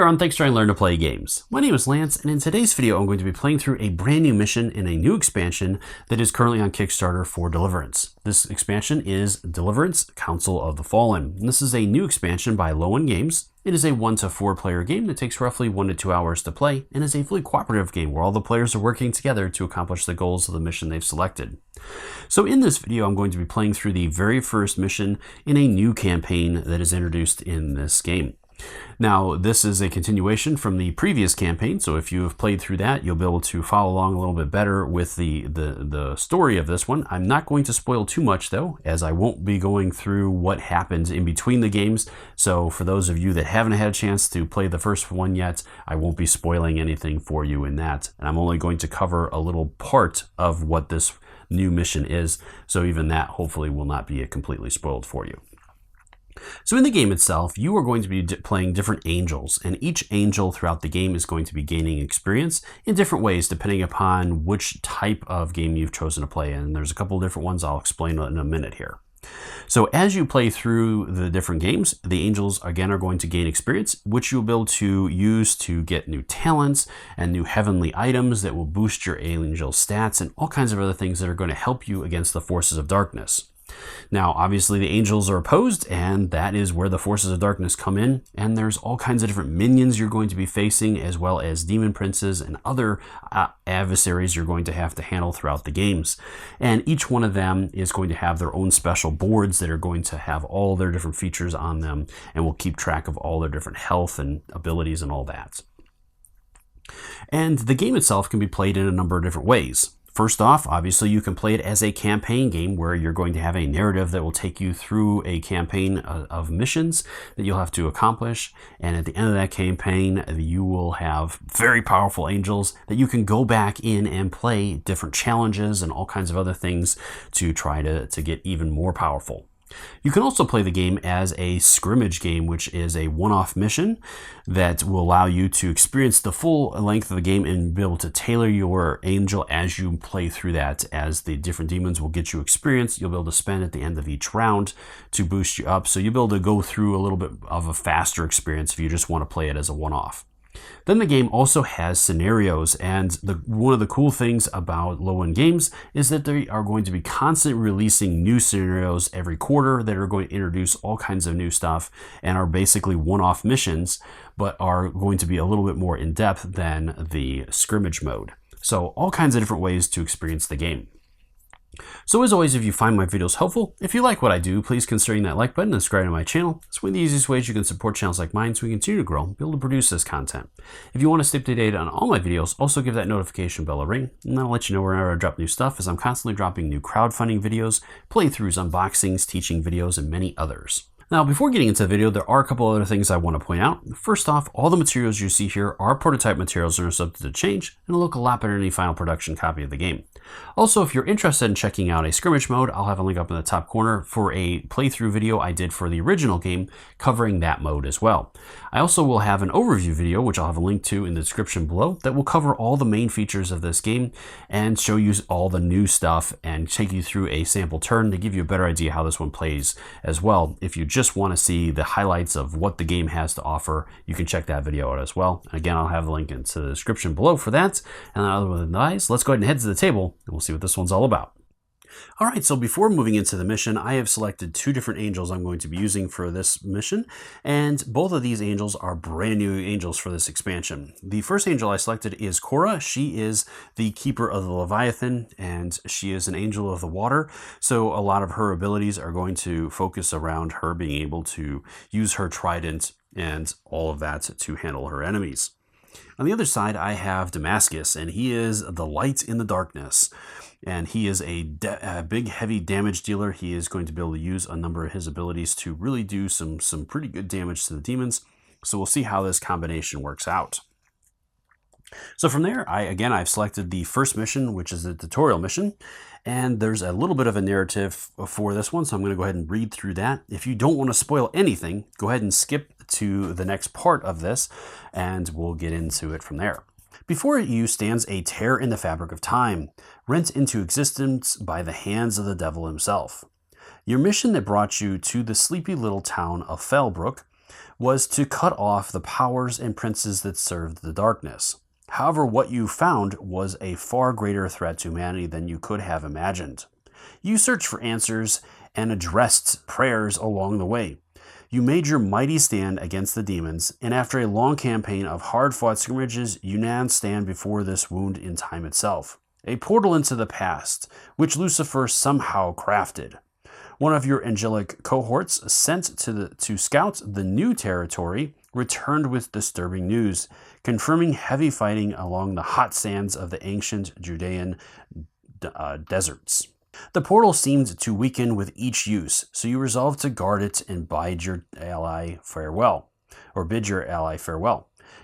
Here on Thanks Try Learn to Play Games. My name is Lance, and in today's video I'm going to be playing through a brand new mission in a new expansion that is currently on Kickstarter for Deliverance. This expansion is Deliverance, Council of the Fallen. And this is a new expansion by Lowen Games. It is a 1 to 4 player game that takes roughly 1 to 2 hours to play and is a fully cooperative game where all the players are working together to accomplish the goals of the mission they've selected. So in this video I'm going to be playing through the very first mission in a new campaign that is introduced in this game. Now, this is a continuation from the previous campaign, so if you have played through that, you'll be able to follow along a little bit better with the story of this one. I'm not going to spoil too much, though, as I won't be going through what happens in between the games. So for those of you that haven't had a chance to play the first one yet, I won't be spoiling anything for you in that. And I'm only going to cover a little part of what this new mission is, so even that hopefully will not be completely spoiled for you. So in the game itself, you are going to be playing different angels, and each angel throughout the game is going to be gaining experience in different ways depending upon which type of game you've chosen to play in. There's a couple of different ones I'll explain in a minute here. So as you play through the different games, the angels again are going to gain experience, which you'll be able to use to get new talents and new heavenly items that will boost your angel stats and all kinds of other things that are going to help you against the forces of darkness. Now, obviously the angels are opposed, and that is where the forces of darkness come in, and there's all kinds of different minions you're going to be facing, as well as demon princes and other adversaries you're going to have to handle throughout the games. And each one of them is going to have their own special boards that are going to have all their different features on them, and will keep track of all their different health and abilities and all that. And the game itself can be played in a number of different ways. First off, obviously you can play it as a campaign game where you're going to have a narrative that will take you through a campaign of missions that you'll have to accomplish. And at the end of that campaign, you will have very powerful angels that you can go back in and play different challenges and all kinds of other things to try to get even more powerful. You can also play the game as a scrimmage game, which is a one-off mission that will allow you to experience the full length of the game and be able to tailor your angel as you play through that, as the different demons will get you experience you'll be able to spend at the end of each round to boost you up. So you'll be able to go through a little bit of a faster experience if you just want to play it as a one-off. Then the game also has scenarios, and one of the cool things about Lowen Games is that they are going to be constantly releasing new scenarios every quarter that are going to introduce all kinds of new stuff and are basically one-off missions, but are going to be a little bit more in-depth than the scrimmage mode. So all kinds of different ways to experience the game. So as always, if you find my videos helpful, if you like what I do, please consider hitting that like button and subscribe to my channel. It's one of the easiest ways you can support channels like mine so we continue to grow and be able to produce this content. If you want to stay up to date on all my videos, also give that notification bell a ring, and that'll let you know whenever I drop new stuff, as I'm constantly dropping new crowdfunding videos, playthroughs, unboxings, teaching videos, and many others. Now, before getting into the video, there are a couple other things I want to point out. First off, all the materials you see here are prototype materials and are subject to change and will look a lot better than any final production copy of the game. Also, if you're interested in checking out a scrimmage mode, I'll have a link up in the top corner for a playthrough video I did for the original game covering that mode as well. I also will have an overview video, which I'll have a link to in the description below, that will cover all the main features of this game and show you all the new stuff and take you through a sample turn to give you a better idea how this one plays as well. If you just want to see the highlights of what the game has to offer, you can check that video out as well. And again, I'll have the link into the description below for that. And other than that, let's go ahead and head to the table and we'll see what this one's all about. Alright, so before moving into the mission, I have selected 2 different angels I'm going to be using for this mission, and both of these angels are brand new angels for this expansion. The first angel I selected is Cora. She is the keeper of the Leviathan, and she is an angel of the water, so a lot of her abilities are going to focus around her being able to use her trident and all of that to handle her enemies. On the other side, I have Damascus, and he is the light in the darkness. And he is a big, heavy damage dealer. He is going to be able to use a number of his abilities to really do some pretty good damage to the demons. So we'll see how this combination works out. So from there, I've selected the first mission, which is the tutorial mission. And there's a little bit of a narrative for this one, so I'm going to go ahead and read through that. If you don't want to spoil anything, go ahead and skip to the next part of this, and we'll get into it from there. Before you stands a tear in the fabric of time, rent into existence by the hands of the devil himself. Your mission that brought you to the sleepy little town of Fellbrook was to cut off the powers and princes that served the darkness. However, what you found was a far greater threat to humanity than you could have imagined. You searched for answers and addressed prayers along the way. You made your mighty stand against the demons, and after a long campaign of hard-fought scrimmages, you now stand before this wound in time itself, a portal into the past, which Lucifer somehow crafted. One of your angelic cohorts sent to scout the new territory returned with disturbing news, confirming heavy fighting along the hot sands of the ancient Judean deserts. The portal seemed to weaken with each use, so you resolved to guard it and bid your ally farewell.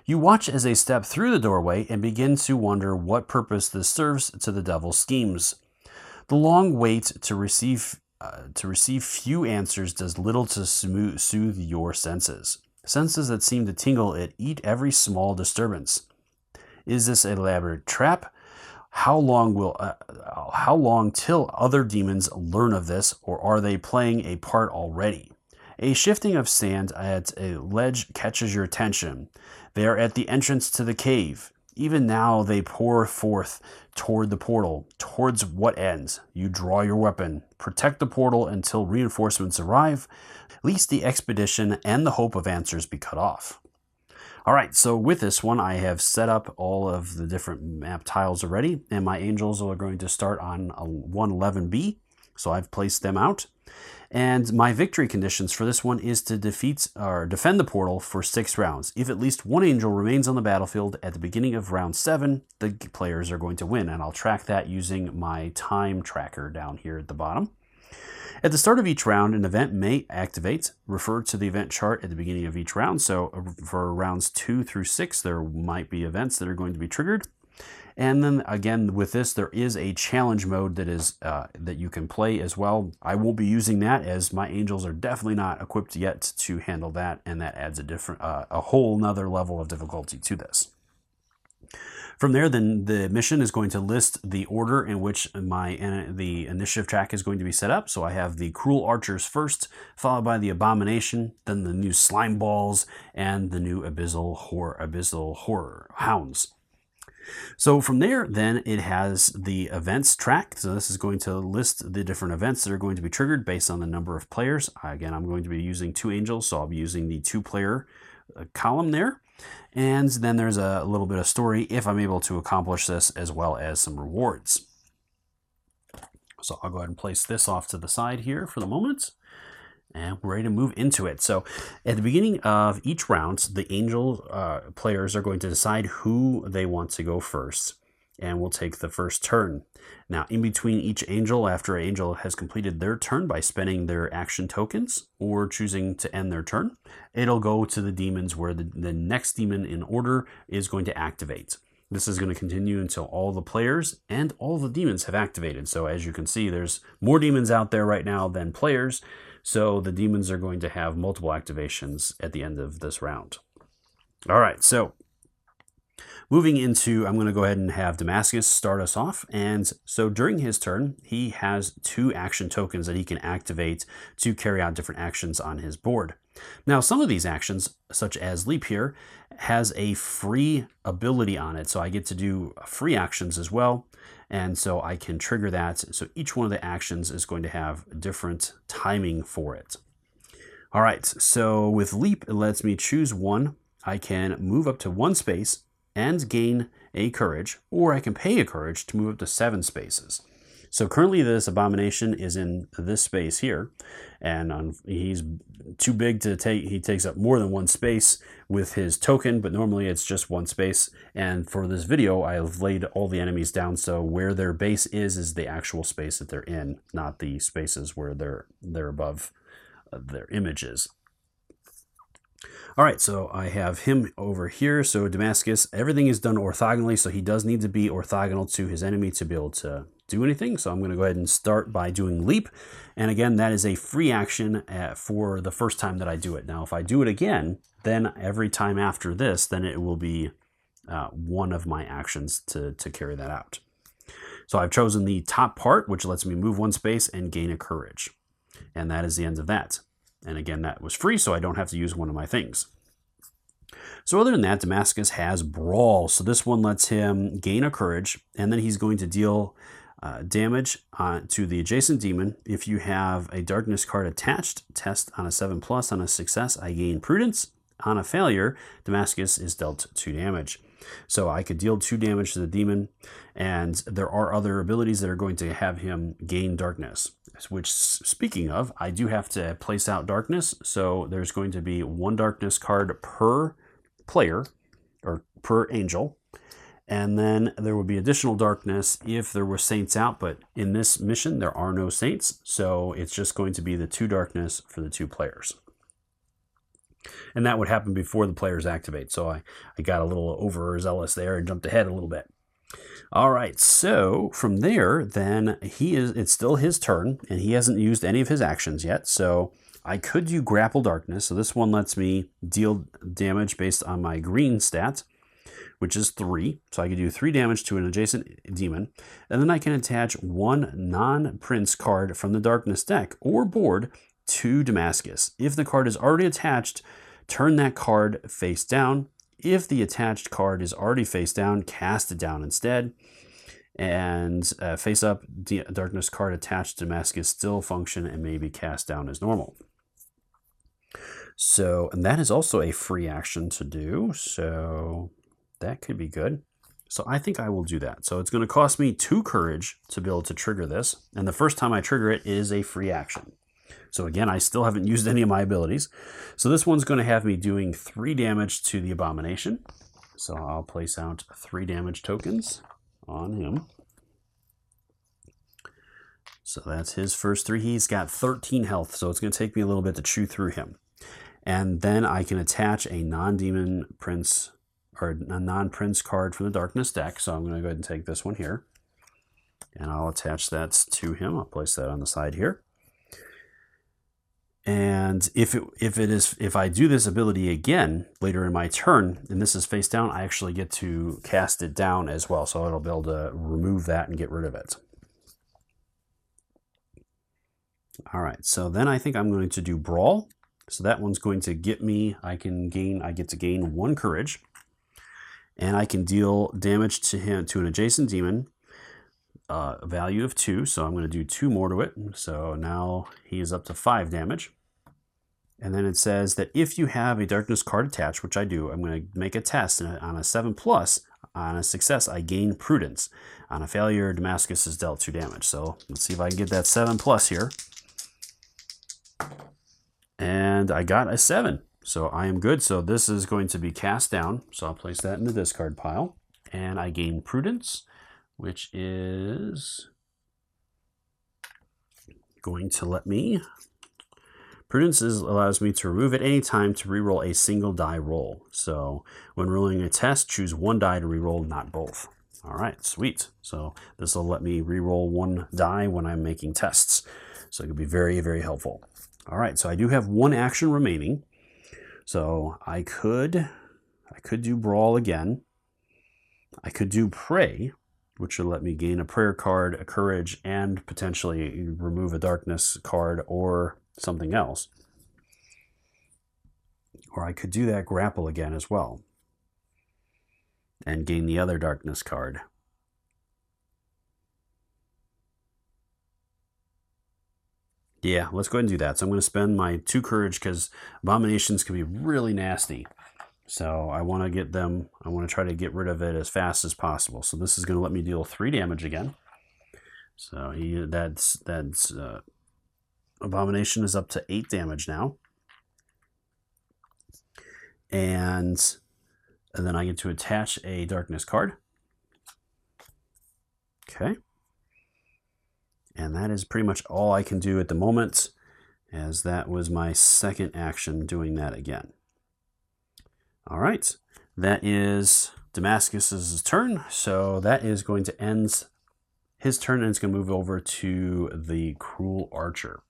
You watch as they step through the doorway and begin to wonder what purpose this serves to the devil's schemes. The long wait to receive few answers does little to soothe your senses that seem to tingle at every small disturbance. Is this an elaborate trap? How long till other demons learn of this, or are they playing a part already? A shifting of sand at a ledge catches your attention. They are at the entrance to the cave. Even now they pour forth toward the portal. Towards what ends? You draw your weapon. Protect the portal until reinforcements arrive, lest the expedition and the hope of answers be cut off. All right, so with this one, I have set up all of the different map tiles already, and my angels are going to start on 111B, so I've placed them out. And my victory conditions for this one is to defend the portal for 6 rounds. If at least one angel remains on the battlefield at the beginning of round 7, the players are going to win, and I'll track that using my time tracker down here at the bottom. At the start of each round, an event may activate. Refer to the event chart at the beginning of each round. So for rounds 2 through 6, there might be events that are going to be triggered. And then again, with this, there is a challenge mode that is that you can play as well. I won't be using that, as my angels are definitely not equipped yet to handle that, and that adds a whole nother level of difficulty to this. From there, then the mission is going to list the order in which the initiative track is going to be set up. So I have the Cruel Archers first, followed by the Abomination, then the new Slime Balls, and the new Abyssal Horror Hounds. So from there, then it has the events track. So this is going to list the different events that are going to be triggered based on the number of players. Again, I'm going to be using 2 angels, so I'll be using the 2-player column there. And then there's a little bit of story if I'm able to accomplish this, as well as some rewards. So I'll go ahead and place this off to the side here for the moment. And we're ready to move into it. So at the beginning of each round, the angel players are going to decide who they want to go first, and we'll take the first turn. Now, in between each angel, after an angel has completed their turn by spending their action tokens or choosing to end their turn, it'll go to the demons where the next demon in order is going to activate. This is going to continue until all the players and all the demons have activated. So as you can see, there's more demons out there right now than players. So the demons are going to have multiple activations at the end of this round. All right, so moving into, I'm going to go ahead and have Damascus start us off. And so during his turn, he has 2 action tokens that he can activate to carry out different actions on his board. Now, some of these actions, such as Leap here, has a free ability on it. So I get to do free actions as well. And so I can trigger that. So each one of the actions is going to have different timing for it. All right, so with Leap, it lets me choose one. I can move up to 1 space and gain a courage, or I can pay a courage to move up to 7 spaces. So currently this Abomination is in this space here, and he's too big to take. He takes up more than 1 space with his token, but normally it's just 1 space. And for this video, I've laid all the enemies down, so where their base is the actual space that they're in, not the spaces where they're above their images. All right, so I have him over here. So Damascus, everything is done orthogonally, so he does need to be orthogonal to his enemy to be able to do anything. So I'm going to go ahead and start by doing Leap. And again, that is a free action for the first time that I do it. Now, if I do it again, then every time after this, then it will be one of my actions to carry that out. So I've chosen the top part, which lets me move 1 space and gain a courage. And that is the end of that. And again, that was free, so I don't have to use one of my things. So other than that, Damascus has Brawl. So this one lets him gain a courage, and then he's going to deal damage to the adjacent demon. If you have a darkness card attached, test on a 7+. On a success, I gain prudence. On a failure, Damascus is dealt 2 damage. So I could deal 2 damage to the demon, and there are other abilities that are going to have him gain darkness, which, speaking of, I do have to place out darkness. So there's going to be 1 darkness card per player, or per angel, and then there would be additional darkness if there were saints out, but in this mission there are no saints, so it's just going to be the 2 darkness for the 2 players. And that would happen before the players activate, so I got a little overzealous there and jumped ahead a little bit. All right, so from there, then it's still his turn, and he hasn't used any of his actions yet, so I could do Grapple Darkness. So this one lets me deal damage based on my green stat, which is 3. So I could do 3 damage to an adjacent demon, and then I can attach 1 non-prince card from the darkness deck or board to Damascus. If the card is already attached, turn that card face down. If the attached card is already face down, cast it down instead. And face up, the darkness card attached to Damascus still function and may be cast down as normal. So, and that is also a free action to do, so that could be good. So I think I will do that. So it's going to cost me 2 courage to be able to trigger this, and the first time I trigger it is a free action. So again, I still haven't used any of my abilities. So this one's going to have me doing 3 damage to the abomination. So I'll place out 3 damage tokens on him. So that's his first 3. He's got 13 health, so it's going to take me a little bit to chew through him. And then I can attach a non-demon prince or a non-prince card from the darkness deck. So I'm going to go ahead and take this one here, and I'll attach that to him. I'll place that on the side here. And if I do this ability again later in my turn, and this is face down, I actually get to cast it down as well. So it'll be able to remove that and get rid of it. All right, so then I think I'm going to do Brawl. So that one's going to get me, I get to gain 1 courage, and I can deal damage to him, to an adjacent demon, a value of 2. So I'm going to do 2 more to it. So now he is up to 5 damage. And then it says that if you have a darkness card attached, which I do, I'm going to make a test, and on a 7+, on a success, I gain prudence. On a failure, Damascus is dealt 2 damage. So let's see if I can get that 7+ here. And I got a 7, so I am good. So this is going to be cast down, so I'll place that in the discard pile. And I gain prudence, which is going to let me... Prudence allows me to remove at any time to reroll a single die roll. So when rolling a test, choose 1 die to reroll, not both. All right, sweet. So this will let me reroll 1 die when I'm making tests. So it could be very, very helpful. All right, so I do have 1 action remaining. So I could do Brawl again. I could do Pray, which will let me gain a prayer card, a courage, and potentially remove a darkness card or something else. Or I could do that Grapple again as well and gain the other darkness card. Yeah, let's go ahead and do that. So I'm going to spend my 2 courage because abominations can be really nasty. So I want to get them, I want to try to get rid of it as fast as possible. So this is going to let me deal 3 damage again. So that's abomination is up to 8 damage now. And then I get to attach a darkness card. Okay. And that is pretty much all I can do at the moment, as that was my second action doing that again. All right, that is Damascus's turn. So that is going to end his turn, and it's going to move over to the Cruel Archer.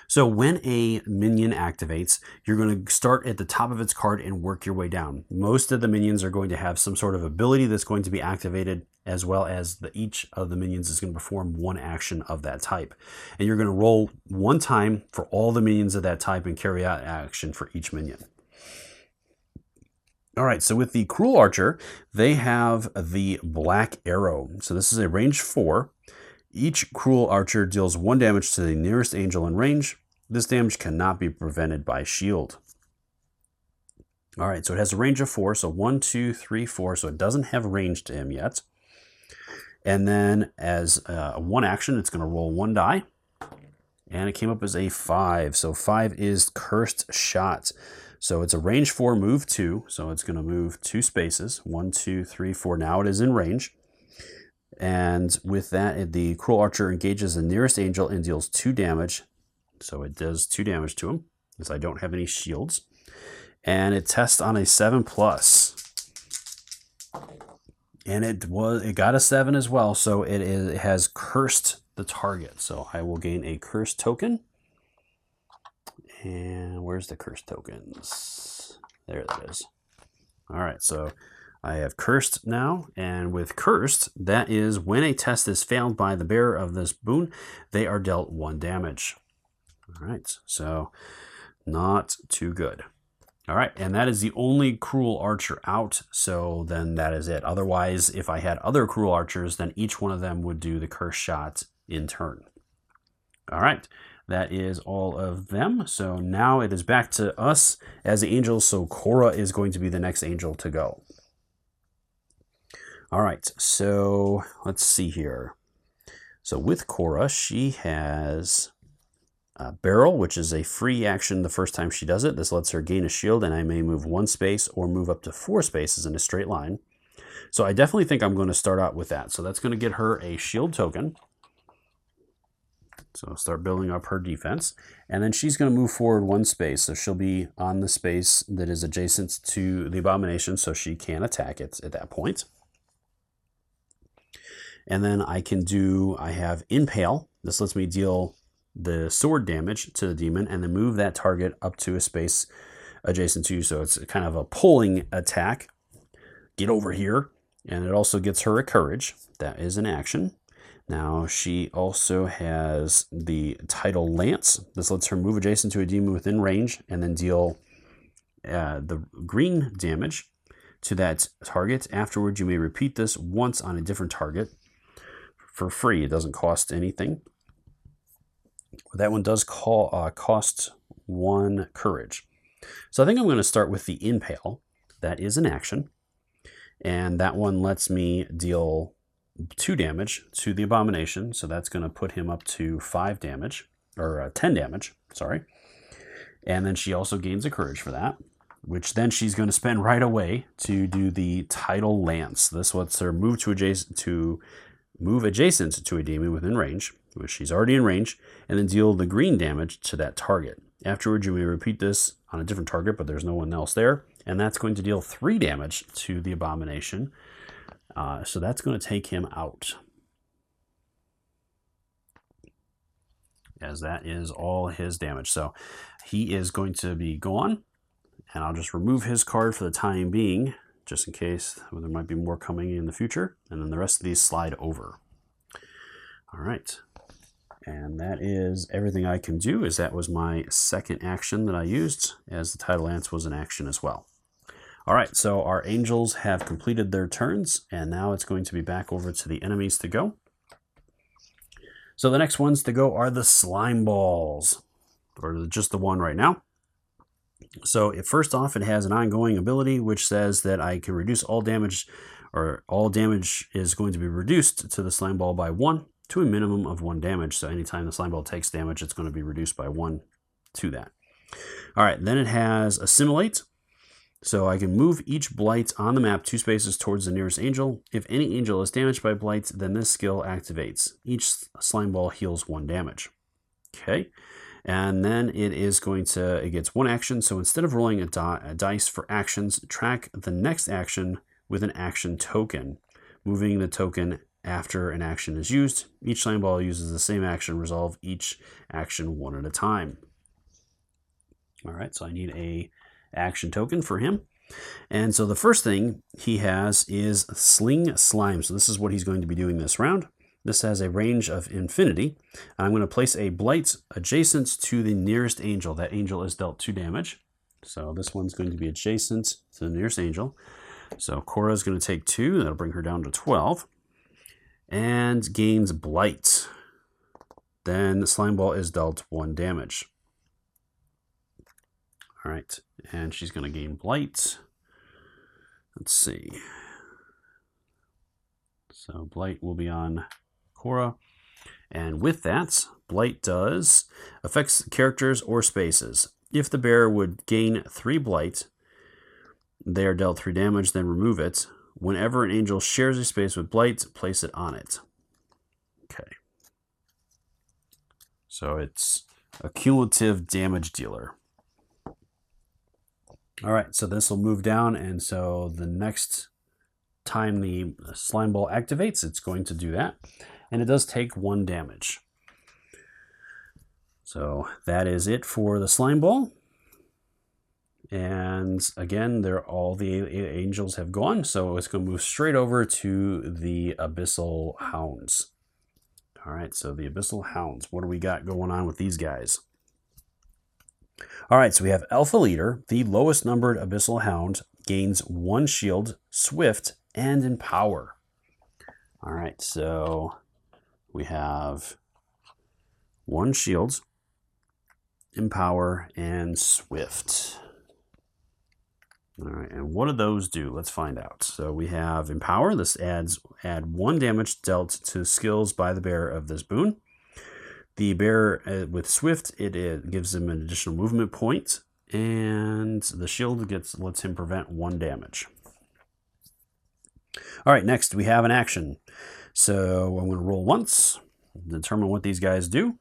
So when a minion activates, you're going to start at the top of its card and work your way down. Most of the minions are going to have some sort of ability that's going to be activated as well as each of the minions is going to perform one action of that type. And you're going to roll one time for all the minions of that type and carry out action for each minion. All right, so with the Cruel Archer, they have the Black Arrow. So this is a range 4. Each Cruel Archer deals 1 damage to the nearest angel in range. This damage cannot be prevented by shield. All right, so it has a range of 4, so 1, 2, 3, 4, so it doesn't have range to him yet. And then as one action, it's going to roll 1 die. And it came up as a 5. So 5 is Cursed Shot. So it's a range 4 move 2. So it's going to move 2 spaces. 1, 2, 3, 4. Now it is in range. And with that, the Cruel Archer engages the nearest angel and deals 2 damage. So it does 2 damage to him, because I don't have any shields. And it tests on a 7+. And it got a 7 as well, so it has cursed the target. So I will gain a curse token. And where's the curse tokens? There that is. All right, so I have cursed now, and with cursed, that is when a test is failed by the bearer of this boon, they are dealt 1 damage. All right, so not too good. All right, and that is the only Cruel Archer out, so then that is it. Otherwise, if I had other Cruel Archers, then each one of them would do the Curse Shot in turn. All right, that is all of them. So now it is back to us as the angels, so Cora is going to be the next angel to go. All right, so let's see here. So with Cora, she has Barrel, which is a free action the first time she does it. This lets her gain a shield, and I may move 1 space or move up to 4 spaces in a straight line. So I definitely think I'm going to start out with that. So that's going to get her a shield token. So I'll start building up her defense. And then she's going to move forward 1 space. So she'll be on the space that is adjacent to the abomination, so she can attack it at that point. And then I have Impale. This lets me deal the sword damage to the demon and then move that target up to a space adjacent to you. So it's kind of a pulling attack. Get over here. And it also gets her a courage. That is an action. Now she also has the Tidal Lance. This lets her move adjacent to a demon within range and then deal the green damage to that target. Afterwards, you may repeat this once on a different target for free. It doesn't cost anything. That one does cost 1 courage. So I think I'm going to start with the Impale. That is an action. And that one lets me deal 2 damage to the abomination. So that's going to put him up to 5 damage, or 10 damage, sorry. And then she also gains a courage for that, which then she's going to spend right away to do the Tidal Lance. This lets her move adjacent to a demon within range, which she's already in range, and then deal the green damage to that target. Afterwards, you may repeat this on a different target, but there's no one else there, and that's going to deal 3 damage to the abomination. So that's going to take him out, as that is all his damage. So he is going to be gone, and I'll just remove his card for the time being, just in case there might be more coming in the future, and then the rest of these slide over. All right. And that is everything I can do, as that was my second action that I used, as the Tidal Lance was an action as well. All right, so our angels have completed their turns, and now it's going to be back over to the enemies to go. So the next ones to go are the slime balls, or just the one right now. So first off, it has an ongoing ability which says that I can reduce all damage, or all damage is going to be reduced to the slime ball by 1 to a minimum of 1 damage. So anytime the slime ball takes damage, it's going to be reduced by 1 to that. All right, then it has Assimilate. So I can move each blight on the map 2 spaces towards the nearest angel. If any angel is damaged by blight, then this skill activates. Each slime ball heals 1 damage. Okay. And then it gets 1 action. So instead of rolling a dice for actions, track the next action with an action token, moving the token after an action is used. Each slime ball uses the same action, resolve each action 1 at a time. All right, so I need a action token for him. And so the first thing he has is Sling Slime. So this is what he's going to be doing this round. This has a range of infinity. I'm going to place a blight adjacent to the nearest angel. That angel is dealt 2 damage. So this one's going to be adjacent to the nearest angel. So Cora is going to take 2. That'll bring her down to 12. And gains blight. Then the slime ball is dealt 1 damage. All right, and she's going to gain blight. Let's see. So blight will be on Cora. And with that, blight does affects characters or spaces. If the bear would gain 3 blight, they are dealt 3 damage, then remove it. Whenever an angel shares a space with blight, place it on it. Okay. So it's a cumulative damage dealer. All right, so this will move down, and so the next time the slime ball activates, it's going to do that. And it does take 1 damage. So that is it for the slime ball. And again, all the angels have gone, so it's going to move straight over to the Abyssal Hounds. All right, so the Abyssal Hounds, what do we got going on with these guys? All right, so we have Alpha Leader, the lowest numbered Abyssal Hound, gains 1 shield, swift, and empower. All right, so we have 1 shield, empower, and swift. All right, and what do those do? Let's find out. So we have empower. This add 1 damage dealt to skills by the bearer of this boon. The bear with swift, it gives him an additional movement point, and the shield lets him prevent 1 damage. All right, next we have an action. So I'm going to roll once, determine what these guys do.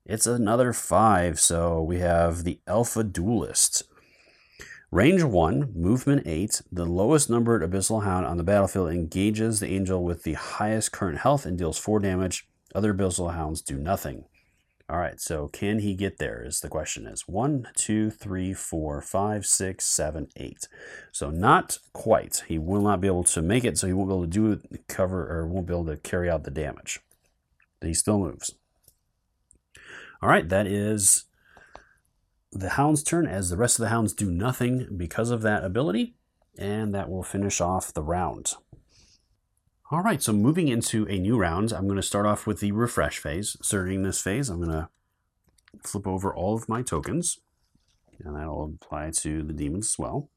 It's another 5, so we have the Alpha Duelist. Range 1, movement 8. The lowest numbered Abyssal Hound on the battlefield engages the angel with the highest current health and deals 4 damage. Other Abyssal Hounds do nothing. All right, so can he get there is the question is. 1, 2, 3, 4, 5, 6, 7, 8. So not quite. He will not be able to make it, so he won't be able to do it, cover, or won't be able to carry out the damage. But he still moves. All right, that is the Hound's turn, as the rest of the Hounds do nothing because of that ability, and that will finish off the round. All right, so moving into a new round, I'm going to start off with the refresh phase. Starting this phase, I'm going to flip over all of my tokens, and that'll apply to the demons as well.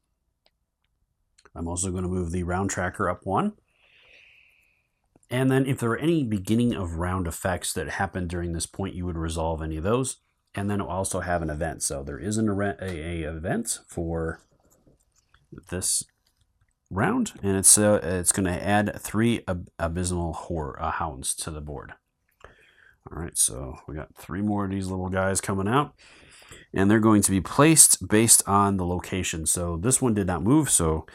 I'm also going to move the round tracker up 1. And then if there are any beginning of round effects that happen during this point, you would resolve any of those. And then it'll also have an event. So there is an event for this round, and it's going to add 3 abysmal hounds to the board. All right, so we got 3 more of these little guys coming out, and they're going to be placed based on the location. So this one did not move, so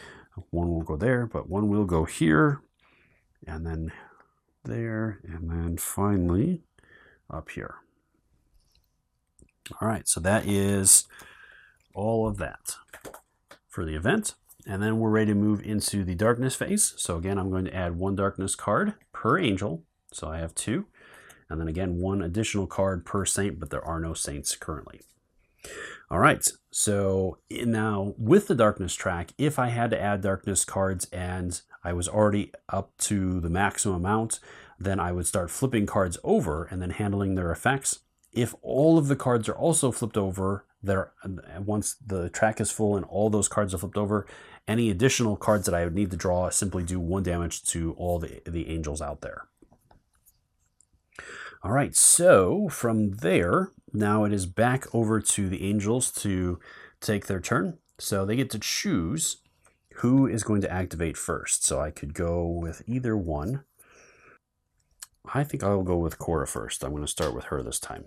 1 will go there, but 1 will go here, and then there, and then finally up here. All right, so that is all of that for the event. And then we're ready to move into the darkness phase. So again, I'm going to add 1 darkness card per angel. So I have 2. And then again, 1 additional card per saint, but there are no saints currently. All right, so now with the darkness track, if I had to add darkness cards and I was already up to the maximum amount, then I would start flipping cards over and then handling their effects. If all of the cards are also flipped over, once the track is full and all those cards are flipped over, any additional cards that I would need to draw simply do 1 damage to all the angels out there. All right, so from there, now it is back over to the angels to take their turn. So they get to choose who is going to activate first. So I could go with either one. I think I'll go with Cora first. I'm going to start with her this time.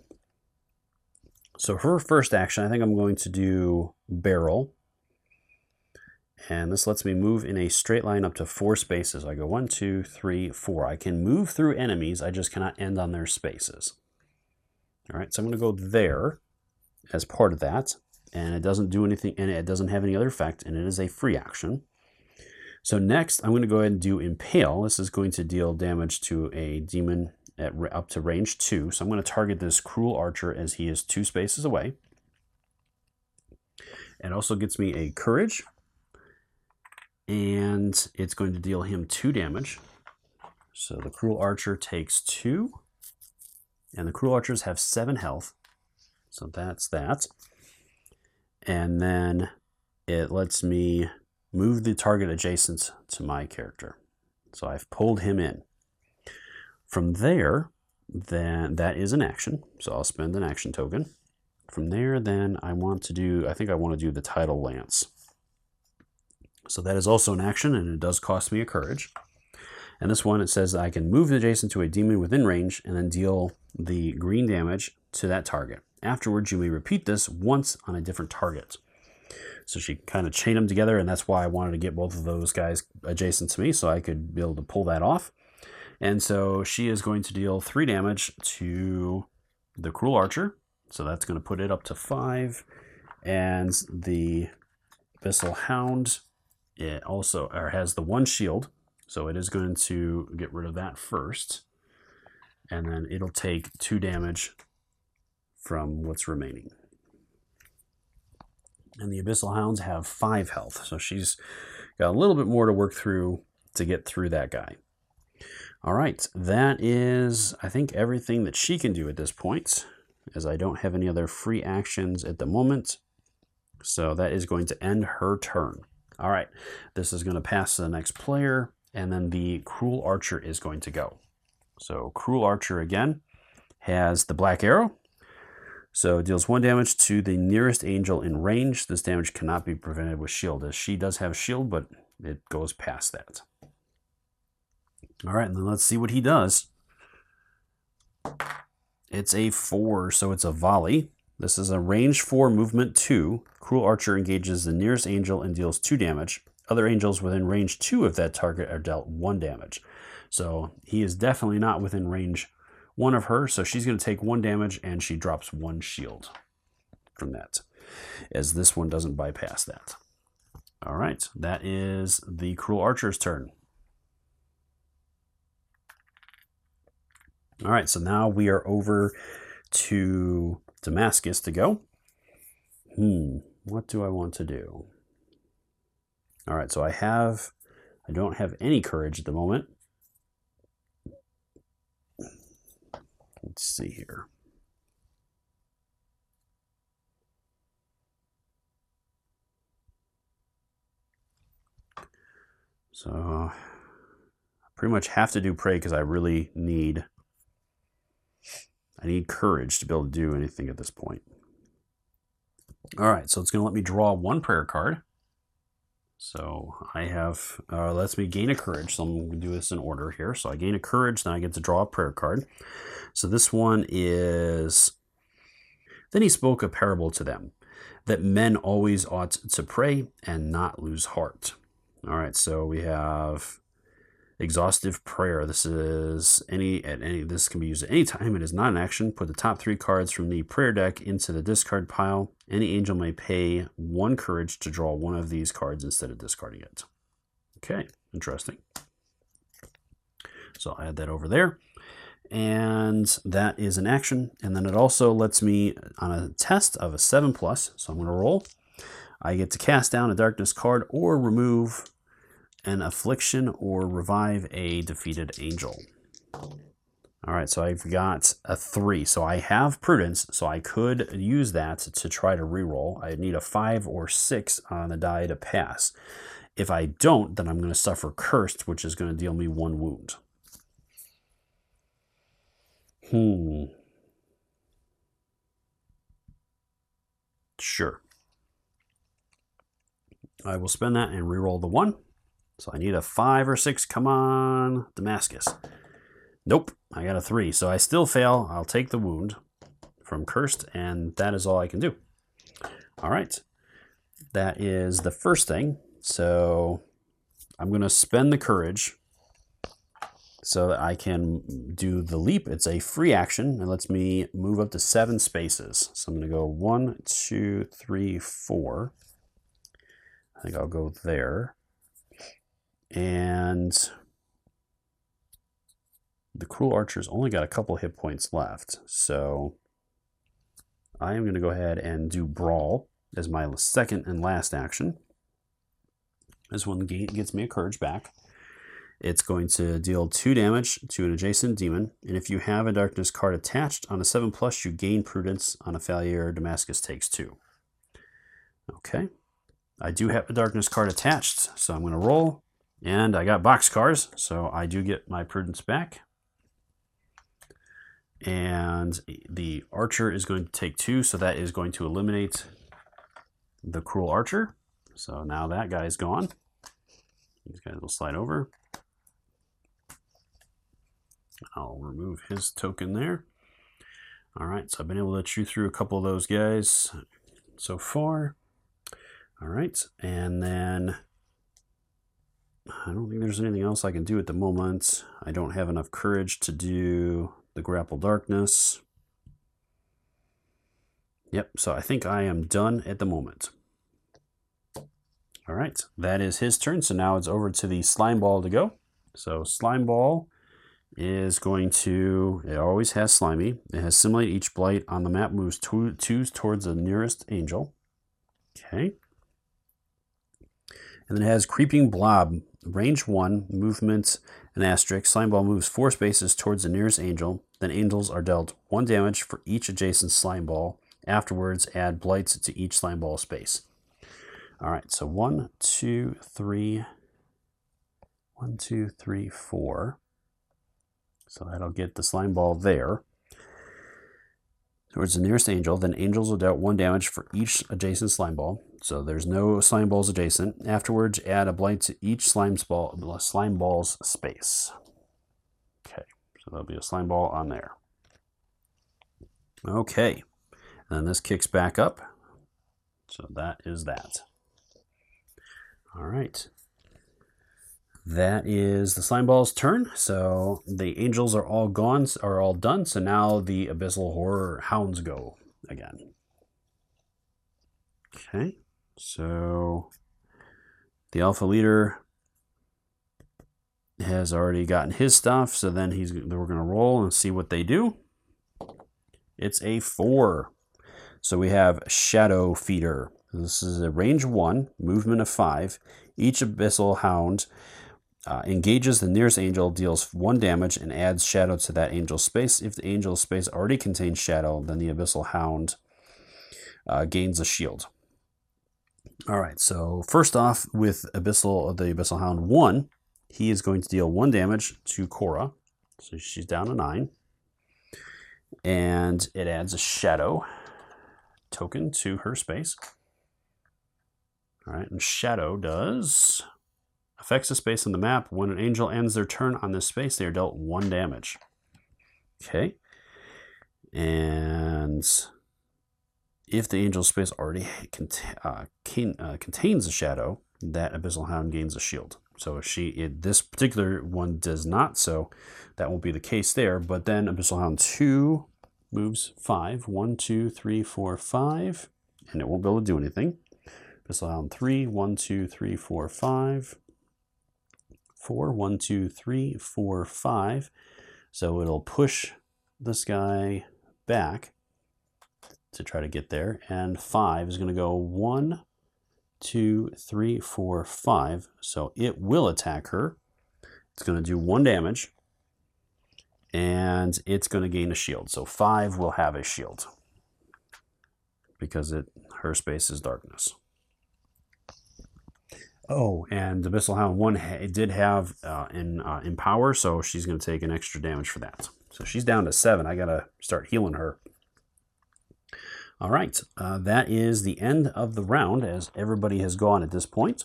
So her first action, I think I'm going to do barrel. And this lets me move in a straight line up to 4 spaces. I go 1, 2, 3, 4. I can move through enemies. I just cannot end on their spaces. All right, so I'm going to go there as part of that. and it doesn't do anything, and it doesn't have any other effect, and it is a free action. So next, I'm going to go ahead and do Impale. This is going to deal damage to a demon at up to range 2. So I'm going to target this Cruel Archer as he is 2 spaces away. It also gets me a Courage, and it's going to deal him 2 damage. So the Cruel Archer takes 2, and the Cruel Archers have 7 health. So that's that. And then it lets me move the target adjacent to my character. So I've pulled him in. From there, then that is an action. So I'll spend an action token. From there, then I want to do the Tidal Lance. So that is also an action, and it does cost me a Courage. And this one, it says I can move adjacent to a demon within range and then deal the green damage to that target. Afterwards, you may repeat this once on a different target. So she kind of chained them together, and that's why I wanted to get both of those guys adjacent to me so I could be able to pull that off. And so she is going to deal 3 damage to the Cruel Archer. So that's going to put it up to 5. And the Abyssal Hound, it also has the 1 shield. So it is going to get rid of that first. And then it'll take 2 damage from what's remaining. And the Abyssal Hounds have 5 health, so she's got a little bit more to work through to get through that guy. All right, that is, I think, everything that she can do at this point, as I don't have any other free actions at the moment. So that is going to end her turn. All right, this is going to pass to the next player, and then the Cruel Archer is going to go. So Cruel Archer, again, has the Black Arrow. So it deals 1 damage to the nearest angel in range. This damage cannot be prevented with shield, as she does have shield, but it goes past that. All right, and then let's see what he does. It's a 4, so it's a volley. This is a range 4, movement 2. Cruel Archer engages the nearest angel and deals 2 damage. Other angels within range 2 of that target are dealt 1 damage. So he is definitely not within range 1 of her, so she's going to take 1 damage, and she drops 1 shield from that, as this one doesn't bypass that. All right, that is the Cruel Archer's turn. All right, so now we are over to Damascus to go. What do I want to do? All right, so I don't have any Courage at the moment. Let's see here. So I pretty much have to do Pray because I really need Courage to be able to do anything at this point. All right, so it's going to let me draw 1 prayer card. So I have, lets me gain a Courage. So I'm going to do this in order here. So I gain a Courage, then I get to draw a prayer card. So this one is, then he spoke a parable to them, that men always ought to pray and not lose heart. All right, so we have Exhaustive Prayer. This is this can be used at any time. It is not an action. Put the top 3 cards from the prayer deck into the discard pile. Any angel may pay 1 Courage to draw 1 of these cards instead of discarding it. Okay, interesting. So I'll add that over there. And that is an action. And then it also lets me, on a test of a 7+, so I'm going to roll, I get to cast down a darkness card or remove an affliction or revive a defeated angel. All right, so I've got a 3. So I have Prudence, so I could use that to try to reroll. I need a 5 or 6 on the die to pass. If I don't, then I'm going to suffer Cursed, which is going to deal me 1 wound. Sure. I will spend that and reroll the 1. So I need a 5 or 6. Come on, Damascus. Nope, I got a 3. So I still fail. I'll take the wound from Cursed, and that is all I can do. All right. That is the first thing. So I'm going to spend the Courage. so that I can do the leap. It's a free action. It lets me move up to 7 spaces. So I'm going to go 1, 2, 3, 4. I think I'll go there. And the Cruel Archer's only got a couple hit points left. So I am going to go ahead and do Brawl as my second and last action. This one gets me a courage back. It's going to deal 2 damage to an adjacent demon, and if you have a darkness card attached on a 7+, you gain prudence. On a failure, Damascus takes 2. Okay, I do have a darkness card attached, so I'm going to roll, and I got boxcars, so I do get my prudence back. And the archer is going to take 2, so that is going to eliminate the Cruel Archer. So now that guy's gone. These guys will slide over. I'll remove his token there. All right, so I've been able to chew through a couple of those guys so far. All right, and then I don't think there's anything else I can do at the moment. I don't have enough courage to do the Grapple Darkness. Yep, so I think I am done at the moment. All right, that is his turn. So now it's over to the Slime Ball to go. So Slime Ball is going to, it always has Slimy. It has Simulate each blight on the map moves 2 towards the nearest angel. Okay. And then it has Creeping Blob, range 1, movement, an asterisk. Slime Ball moves 4 spaces towards the nearest angel. Then angels are dealt 1 damage for each adjacent Slime Ball. Afterwards, add blights to each Slime Ball space. All right, so 1, 2, 3, 1, 2, 3, 4. So that'll get the Slime Ball there towards the nearest angel. Then angels will dealt 1 damage for each adjacent Slime Ball. So there's no Slime Balls adjacent. Afterwards, add a blight to each Slime Ball's space. Okay, so there'll be a Slime Ball on there. Okay, and then this kicks back up. So that is that. All right. That is the Slime Ball's turn. So the angels are all gone, are all done. So now the Abyssal Horror Hounds go again. Okay, so the Alpha Leader has already gotten his stuff. So then we're going to roll and see what they do. It's a 4. So we have Shadow Feeder. This is a range 1, movement of 5. Each Abyssal Hound engages the nearest angel, deals 1 damage, and adds shadow to that angel's space. If the angel's space already contains shadow, then the Abyssal Hound gains a shield. All right, so first off with the Abyssal Hound 1, he is going to deal 1 damage to Cora. So she's down to 9. And it adds a shadow token to her space. All right, and shadow affects a space on the map. When an angel ends their turn on this space, they are dealt 1 damage. Okay. And if the angel's space already contains a shadow, that Abyssal Hound gains a shield. So this particular one does not, so that won't be the case there. But then Abyssal Hound 2 moves 5. 1, 2, 3, 4, 5. And it won't be able to do anything. Abyssal Hound 3. 1, 2, 3, 4, 5. 4, 1, 2, 3, 4, 5. So it'll push this guy back to try to get there. And 5 is going to go 1, 2, 3, 4, 5. So it will attack her. It's going to do 1 damage. And it's going to gain a shield. So 5 will have a shield because her space is darkness. Oh, and the Abyssal Hound 1 did have Empower, so she's going to take an extra damage for that. So she's down to 7. I got to start healing her. All right, that is the end of the round as everybody has gone at this point.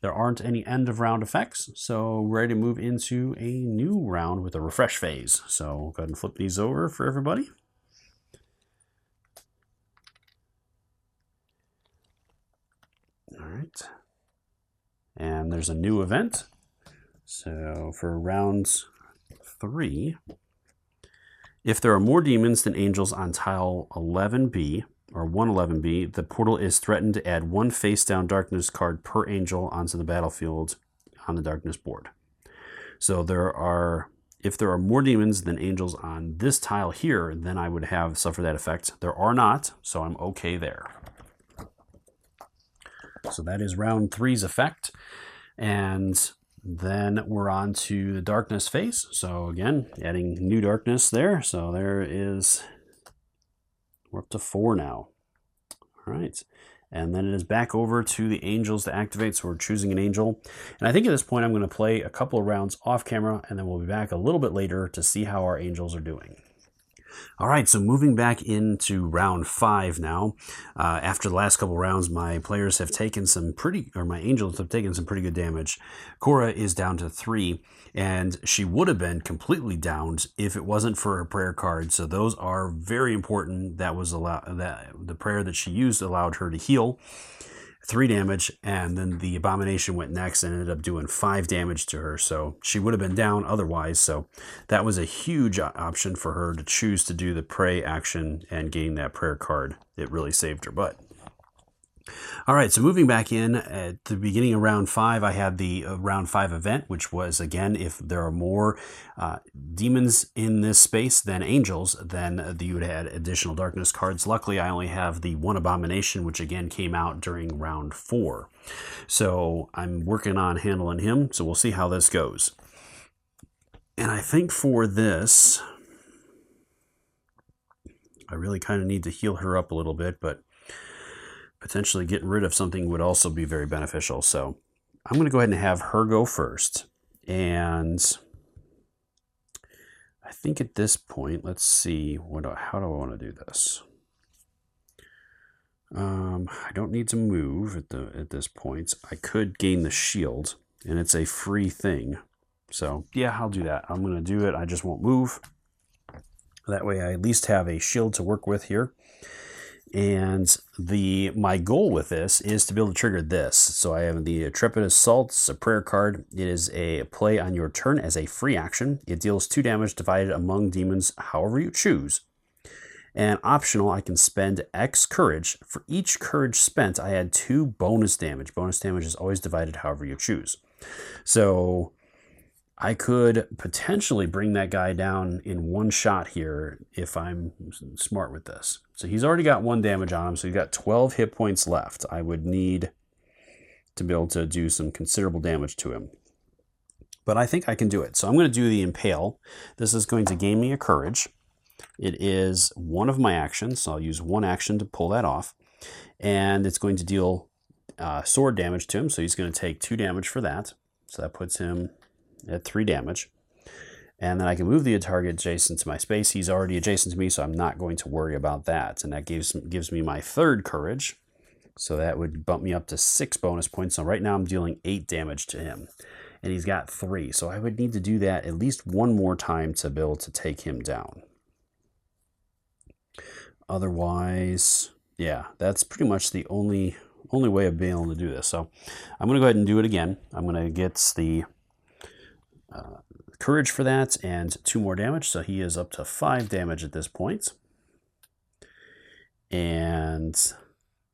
There aren't any end of round effects, so we're ready to move into a new round with a refresh phase. So we'll go ahead and flip these over for everybody. All right. And there's a new event. So for rounds 3. If there are more demons than angels on tile 11B, or 111B, the portal is threatened to add 1 face-down darkness card per angel onto the battlefield on the darkness board. So if there are more demons than angels on this tile here, then I would suffer that effect. There are not, so I'm okay there. So that is round 3's effect. And then we're on to the darkness phase. So again, adding new darkness there. So we're up to 4 now. All right. And then it is back over to the angels to activate. So we're choosing an angel. And I think at this point, I'm going to play a couple of rounds off camera, and then we'll be back a little bit later to see how our angels are doing. All right, so moving back into round 5 now. After the last couple rounds, my angels have taken some pretty good damage. Cora is down to 3, and she would have been completely downed if it wasn't for her prayer card. So those are very important. The prayer that she used allowed her to heal 3 damage, and then the abomination went next and ended up doing 5 damage to her. So she would have been down otherwise. So that was a huge option for her to choose to do the pray action and gain that prayer card. It really saved her butt. All right, so moving back in at the beginning of round 5, I had the round 5 event, which was, again, if there are more demons in this space than angels, then you would add additional darkness cards. Luckily, I only have the 1 abomination, which again came out during round 4. So I'm working on handling him, so we'll see how this goes. And I think for this, I really kind of need to heal her up a little bit, but potentially getting rid of something would also be very beneficial. So I'm going to go ahead and have her go first. And I think at this point, let's see, how do I want to do this? I don't need to move at this point. I could gain the shield, and it's a free thing. So yeah, I'll do that. I'm going to do it. I just won't move. That way I at least have a shield to work with here. And my goal with this is to be able to trigger this. So I have the Intrepid Assault. It's a prayer card. It is a play on your turn as a free action. It deals 2 damage divided among demons however you choose. And optional, I can spend X courage. For each courage spent, I add 2 bonus damage. Bonus damage is always divided however you choose. So I could potentially bring that guy down in 1 shot here if I'm smart with this. So he's already got 1 damage on him, so he's got 12 hit points left. I would need to be able to do some considerable damage to him. But I think I can do it. So I'm going to do the Impale. This is going to gain me a courage. It is one of my actions, so I'll use 1 action to pull that off. And it's going to deal sword damage to him, so he's going to take 2 damage for that. So that puts him at 3 damage. And then I can move the target adjacent to my space. He's already adjacent to me, so I'm not going to worry about that. And that gives me my 3rd courage. So that would bump me up to 6 bonus points. So right now I'm dealing 8 damage to him. And he's got 3. So I would need to do that at least 1 more time to be able to take him down. Otherwise, yeah, that's pretty much the only way of being able to do this. So I'm going to go ahead and do it again. I'm going to get the courage for that and 2 more damage. So he is up to 5 damage at this point. And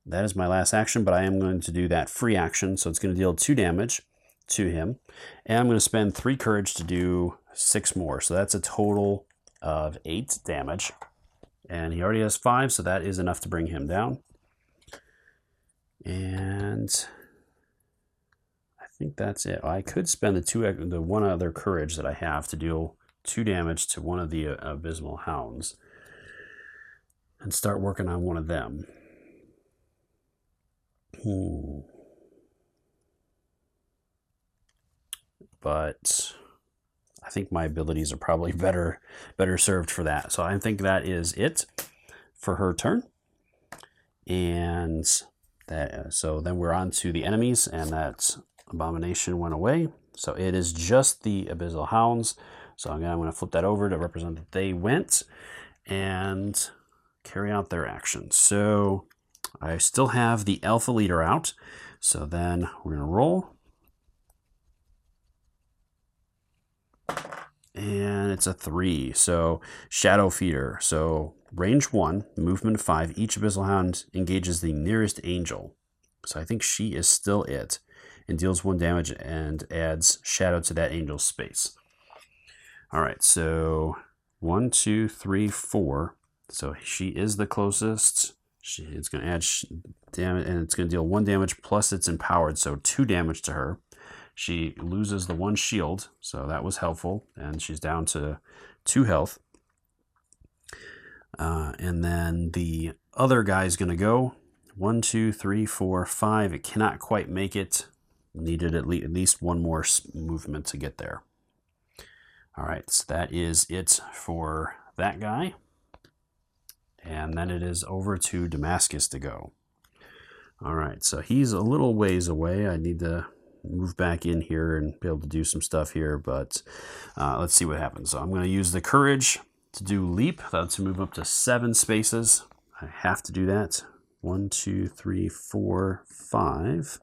that is my last action, but I am going to do that free action. So it's going to deal 2 damage to him. And I'm going to spend 3 courage to do 6 more. So that's a total of 8 damage. And he already has 5, so that is enough to bring him down. And I think that's it. I could spend the 1 other courage that I have to deal 2 damage to one of the Abysmal Hounds and start working on one of them. But I think my abilities are probably better served for that. So I think that is it for her turn. And so then we're on to the enemies, and that abomination went away. So it is just the Abyssal Hounds. So again, I'm going to flip that over to represent that they went and carry out their actions. So I still have the Alpha Leader out. So then we're going to roll. And it's a 3. So Shadow Feeder. So range 1, movement 5. Each Abyssal Hound engages the nearest angel. So I think she is still it. And deals 1 damage and adds Shadow to that angel's space. All right, so 1, 2, 3, 4. So she is the closest. It's going to add damage, and it's going to deal 1 damage plus it's empowered, so 2 damage to her. She loses the 1 shield, so that was helpful, and she's down to 2 health. And then the other guy's going to go 1, 2, 3, 4, 5. It cannot quite make it. Needed at least 1 more movement to get there. All right, so that is it for that guy. And then it is over to Damascus to go. All right, so he's a little ways away. I need to move back in here and be able to do some stuff here, but let's see what happens. So I'm going to use the courage to do leap. That's to move up to 7 spaces. I have to do that. 1, 2, 3, 4, 5,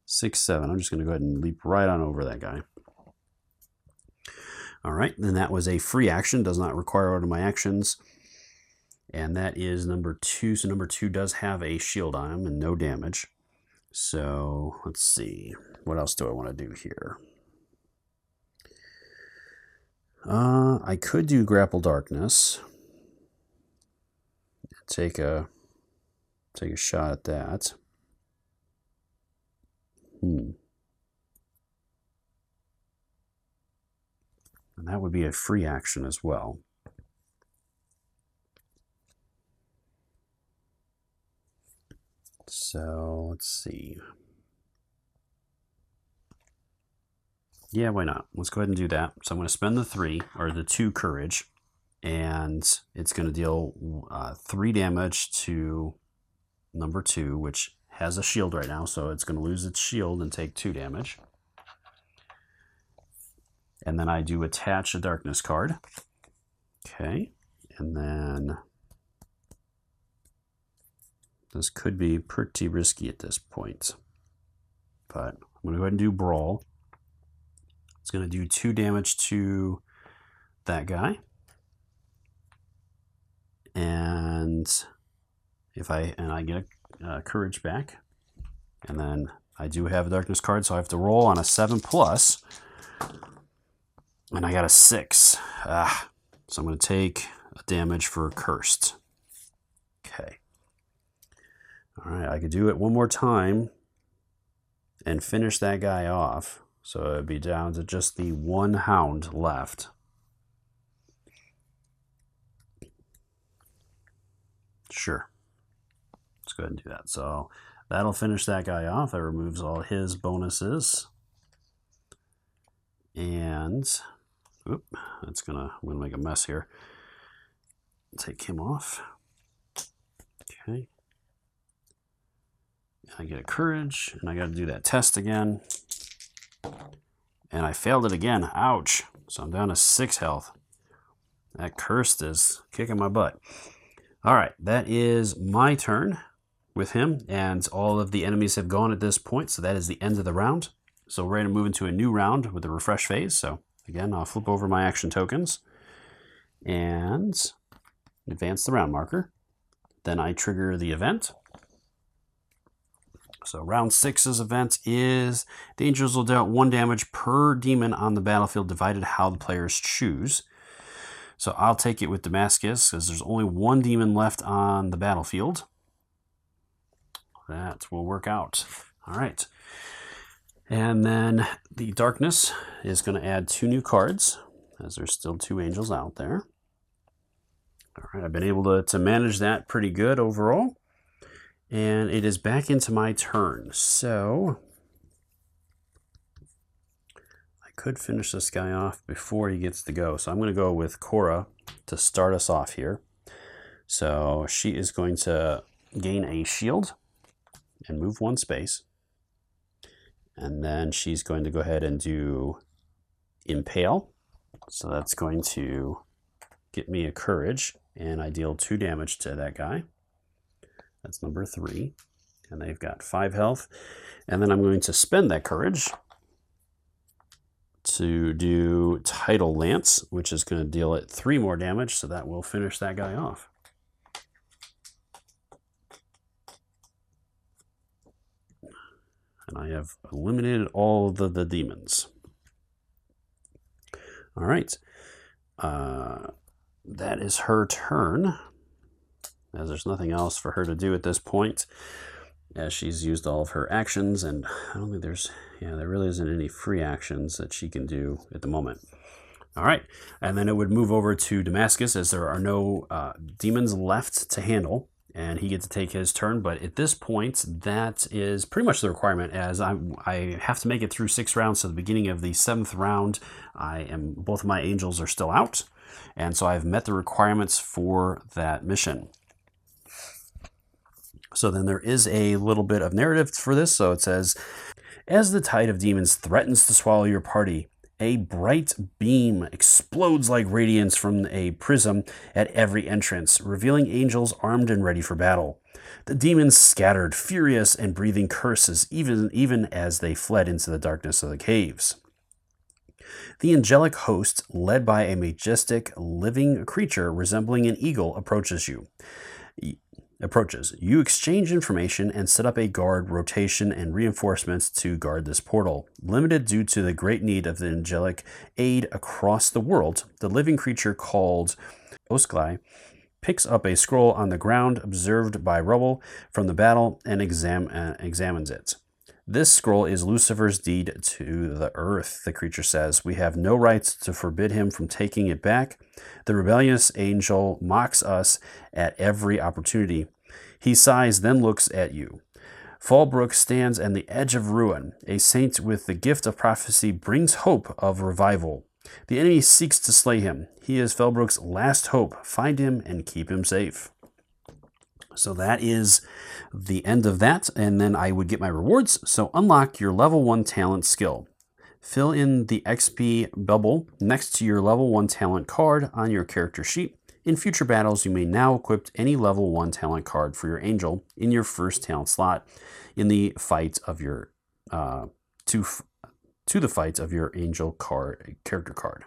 6, 7. I'm just going to go ahead and leap right on over that guy. All right, then that was a free action. Does not require one of my actions. And that is number 2. So number 2 does have a shield on him and no damage. So let's see. What else do I want to do here? I could do Grapple Darkness. Take a shot at that. And that would be a free action as well. So let's see. Yeah, why not? Let's go ahead and do that. So I'm going to spend the 3 or the 2 courage, and it's going to deal 3 damage to number 2, which has a shield right now. So it's going to lose its shield and take 2 damage. And then I do attach a darkness card. Okay. And then this could be pretty risky at this point. But I'm going to go ahead and do Brawl. It's going to do 2 damage to that guy. And I get a courage back. And then I do have a darkness card, so I have to roll on a 7+. And I got a 6. So I'm going to take a damage for cursed. Okay. All right, I could do it one more time and finish that guy off. So it'd be down to just the 1 hound left. Sure. Let's go ahead and do that. So that'll finish that guy off. That removes all his bonuses. And I'm gonna make a mess here. Take him off. Okay. I get a courage, and I got to do that test again. And I failed it again. Ouch. So I'm down to 6 health. That cursed is kicking my butt. All right, that is my turn with him, and all of the enemies have gone at this point, so that is the end of the round. So we're ready to move into a new round with the refresh phase. So again, I'll flip over my action tokens and advance the round marker. Then I trigger the event. So round 6's event is the angels will deal 1 damage per demon on the battlefield, divided how the players choose. So I'll take it with Damascus because there's only 1 demon left on the battlefield. That will work out. All right. And then the darkness is going to add 2 new cards, as there's still 2 angels out there. All right, I've been able to manage that pretty good overall. And it is back into my turn. So I could finish this guy off before he gets to go. So I'm going to go with Cora to start us off here. So she is going to gain a shield and move 1 space. And then she's going to go ahead and do Impale. So that's going to get me a courage, and I deal 2 damage to that guy. That's number 3. And they've got 5 health. And then I'm going to spend that courage to do Tidal Lance, which is going to deal it 3 more damage, so that will finish that guy off. And I have eliminated all of the demons. All right. That is her turn, as there's nothing else for her to do at this point, as she's used all of her actions, and I don't think there's, there really isn't any free actions that she can do at the moment. All right, and then it would move over to Damascus, as there are no demons left to handle, and he gets to take his turn. But at this point, that is pretty much the requirement, as I have to make it through 6 rounds. So the beginning of the 7th round, both of my angels are still out, and so I've met the requirements for that mission. So then there is a little bit of narrative for this. So it says, as the tide of demons threatens to swallow your party, a bright beam explodes like radiance from a prism at every entrance, revealing angels armed and ready for battle. The demons scattered, furious and breathing curses, even as they fled into the darkness of the caves. The angelic host, led by a majestic living creature resembling an eagle, approaches. You exchange information and set up a guard rotation and reinforcements to guard this portal. Limited due to the great need of the angelic aid across the world, the living creature called Osklai picks up a scroll on the ground observed by rubble from the battle and examines it. This scroll is Lucifer's deed to the earth, the creature says. We have no right to forbid him from taking it back. The rebellious angel mocks us at every opportunity. He sighs, then looks at you. Fallbrook stands on the edge of ruin. A saint with the gift of prophecy brings hope of revival. The enemy seeks to slay him. He is Fallbrook's last hope. Find him and keep him safe. So that is the end of that, and then I would get my rewards. So unlock your level 1 talent skill. Fill in the XP bubble next to your level 1 talent card on your character sheet. In future battles, you may now equip any level 1 talent card for your angel in your first talent slot in the fight of your to the fight of your angel character card.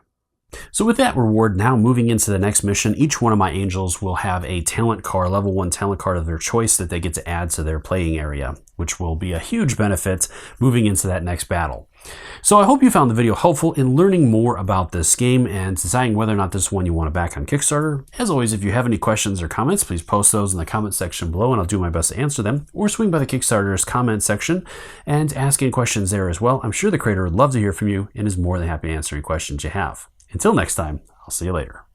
So with that reward, now moving into the next mission, each one of my angels will have a talent card, level 1 talent card of their choice that they get to add to their playing area, which will be a huge benefit moving into that next battle. So I hope you found the video helpful in learning more about this game and deciding whether or not this is one you want to back on Kickstarter. As always, if you have any questions or comments, please post those in the comment section below and I'll do my best to answer them, or swing by the Kickstarter's comment section and ask any questions there as well. I'm sure the creator would love to hear from you and is more than happy to answer any questions you have. Until next time, I'll see you later.